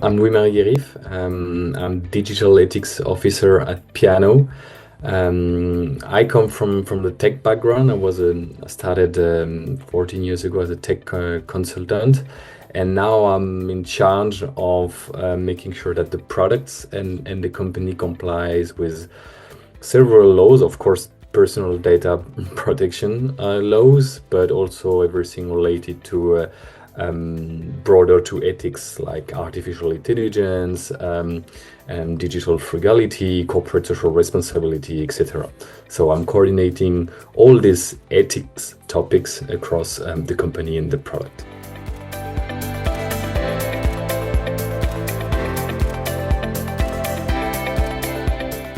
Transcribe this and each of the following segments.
I'm Louis-Marie Guérif. I'm Digital Ethics Officer at Piano. I come from the tech background. I started 14 years ago as a tech consultant, and now I'm in charge of making sure that the products and the company complies with several laws, of course, personal data protection laws, but also everything related to broader to ethics like artificial intelligence, and digital frugality, corporate social responsibility, etc. So I'm coordinating all these ethics topics across the company and the product.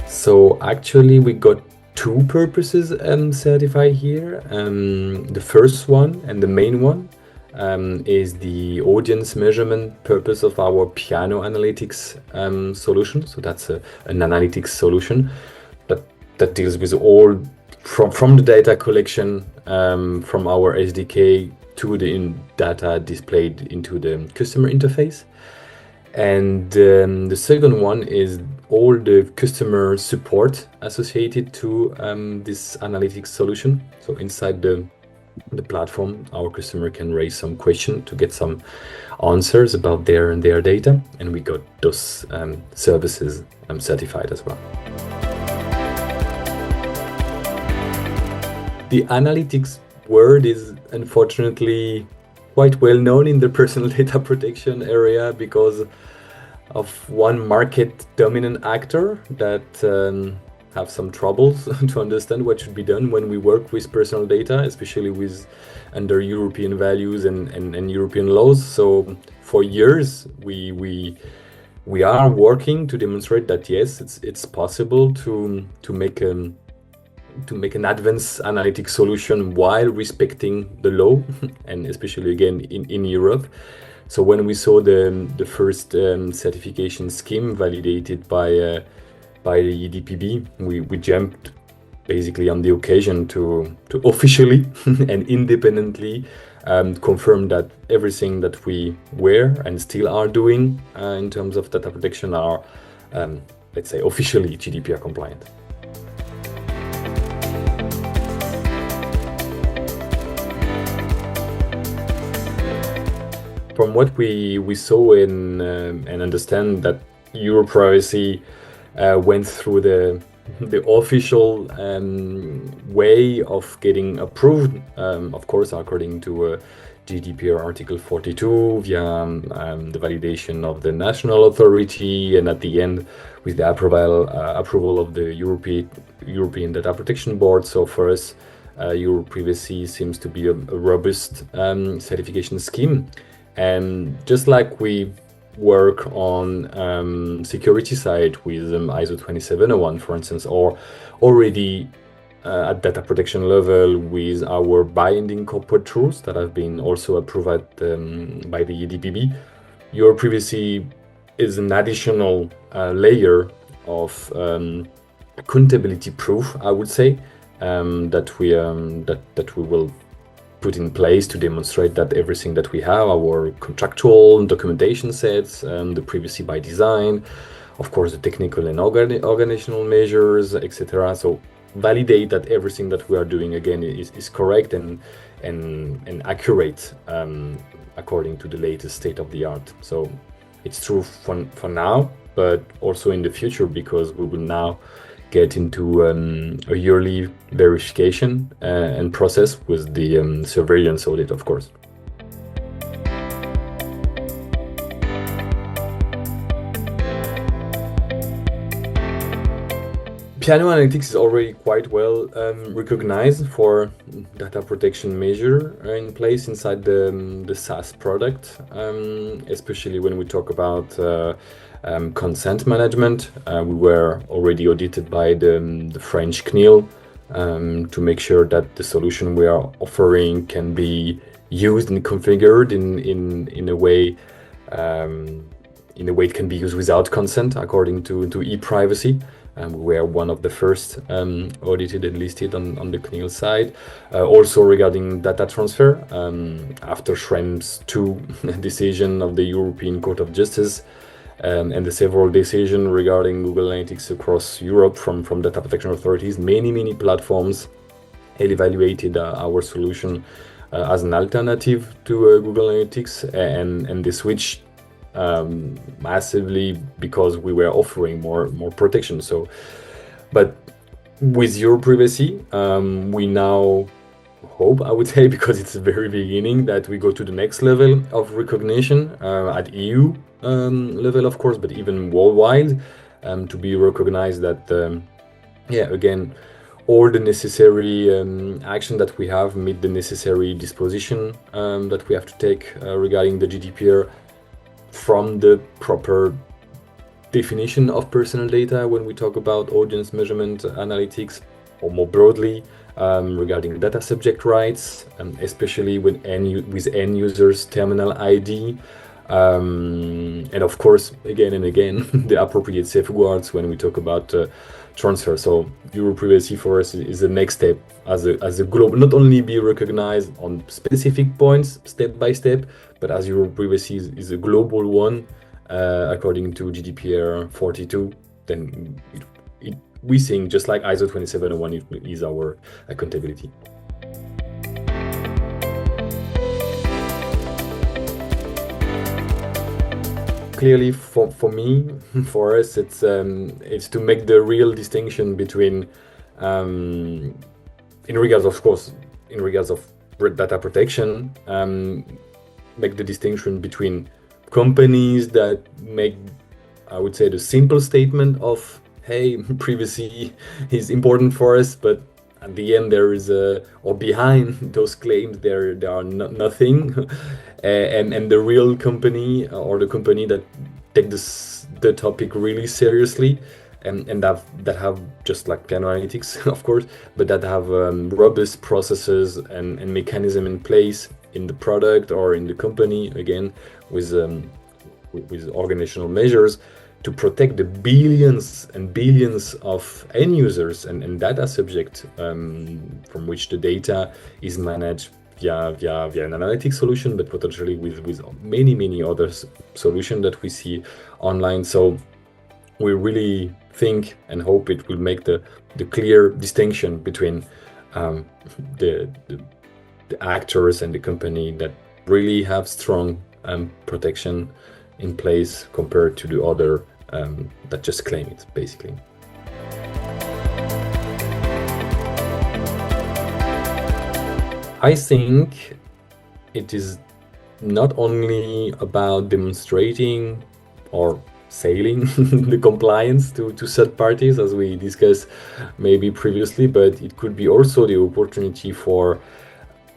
So actually we got two purposes certified here. The first one and the main one is the audience measurement purpose of our Piano analytics solution. So that's an analytics solution that deals with all from the data collection from our SDK to the data displayed into the customer interface. And the second one is all the customer support associated to this analytics solution. So inside the platform, our customer can raise some question to get some answers about their data, and we got those services certified as well. The analytics word is unfortunately quite well known in the personal data protection area because of one market dominant actor that have some troubles to understand what should be done when we work with personal data, especially with under European values and European laws. So for years we are working to demonstrate that yes, it's possible to make an advanced analytic solution while respecting the law, and especially again in Europe. So when we saw the first certification scheme validated by the EDPB, we jumped basically on the occasion to officially and independently confirm that everything that we were and still are doing in terms of data protection are, let's say, officially GDPR compliant. From what we saw and understand that Europrivacy went through the official way of getting approved, of course, according to GDPR Article 42 via the validation of the national authority, and at the end with the approval of the European Data Protection Board. So for us, Europrivacy seems to be a robust certification scheme. And just like we work on security side with ISO 27001, for instance, or already at data protection level with our binding corporate rules that have been also approved by the EDPB, Europrivacy is an additional layer of accountability proof, I would say, that we will put in place to demonstrate that everything that we have, our contractual documentation sets, the privacy by design, of course, the technical and organizational measures, etc. So validate that everything that we are doing again is correct and accurate according to the latest state of the art. So it's true for now, but also in the future, because we will now get into a yearly verification and process with the surveillance audit, of course. Piano Analytics is already quite well recognized for data protection measure in place inside the SaaS product, especially when we talk about consent management. We were already audited by the French CNIL to make sure that the solution we are offering can be used and configured in a way it can be used without consent according to e-privacy. We are one of the first audited and listed on the CNIL side. Also regarding data transfer, after Schrems 2 decision of the European Court of Justice, and the several decisions regarding Google Analytics across Europe from data protection authorities, many platforms have evaluated our solution as an alternative to Google Analytics, and they switched massively because we were offering more protection. So, but with Europrivacy, we now hope, I would say, because it's the very beginning, that we go to the next level of recognition at EU level, of course, but even worldwide, to be recognized that, yeah, again, all the necessary action that we have meet the necessary disposition that we have to take regarding the GDPR, from the proper definition of personal data when we talk about audience measurement analytics, or more broadly regarding data subject rights, especially with end users terminal ID, and of course again and again the appropriate safeguards when we talk about transfer. So Europrivacy for us is the next step as a global, not only be recognized on specific points step by step, but as Europrivacy is a global one according to GDPR 42, then we think just like ISO 27001 is our accountability. Clearly, for me, for us, it's to make the real distinction between, in regards of data protection, make the distinction between companies that make, I would say, the simple statement of, hey, privacy is important for us, but at the end there is or behind those claims there are nothing, and the real company, or the company that take the topic really seriously, and that have, just like piano analytics of course, but that have robust processes and mechanism in place in the product or in the company, again with organizational measures to protect the billions and billions of end users and data subject from which the data is managed via an analytics solution, but potentially with many other solutions that we see online. So we really think and hope it will make the clear distinction between the actors and the company that really have strong protection in place compared to the other that just claim it, basically. I think it is not only about demonstrating or selling the compliance to third parties, as we discussed maybe previously, but it could be also the opportunity for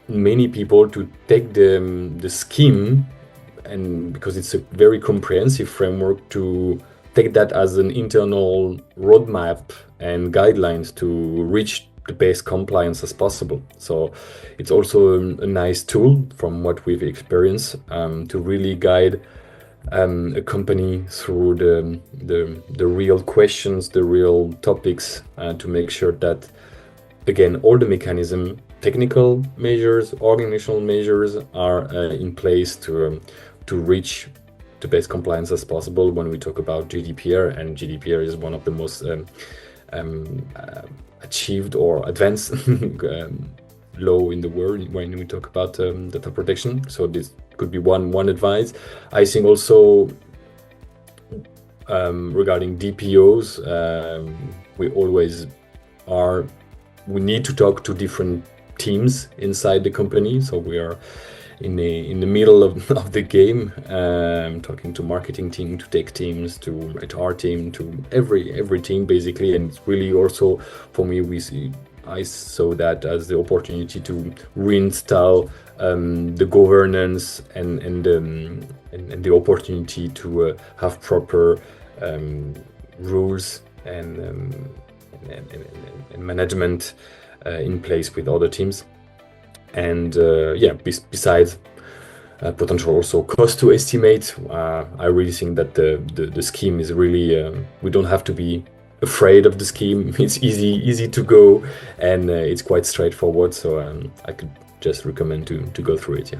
many people to take the scheme, and because it's a very comprehensive framework, to take that as an internal roadmap and guidelines to reach the best compliance as possible. So it's also a nice tool from what we've experienced to really guide a company through the real questions, the real topics, to make sure that, again, all the mechanism, technical measures, organizational measures are in place to reach the best compliance as possible when we talk about GDPR, and GDPR is one of the most achieved or advanced law in the world when we talk about data protection. So this could be one advice. I think also regarding DPOs, we need to talk to different teams inside the company. So we are in the middle of the game, talking to marketing team, to tech teams, to HR team, to every team basically. And it's really also, for me, I saw that as the opportunity to reinstall the governance and the opportunity to have proper rules and management in place with other teams. And besides potential also cost to estimate, I really think that the scheme is really, we don't have to be afraid of the scheme. It's easy to go, and it's quite straightforward. So I could just recommend to go through it. Yeah.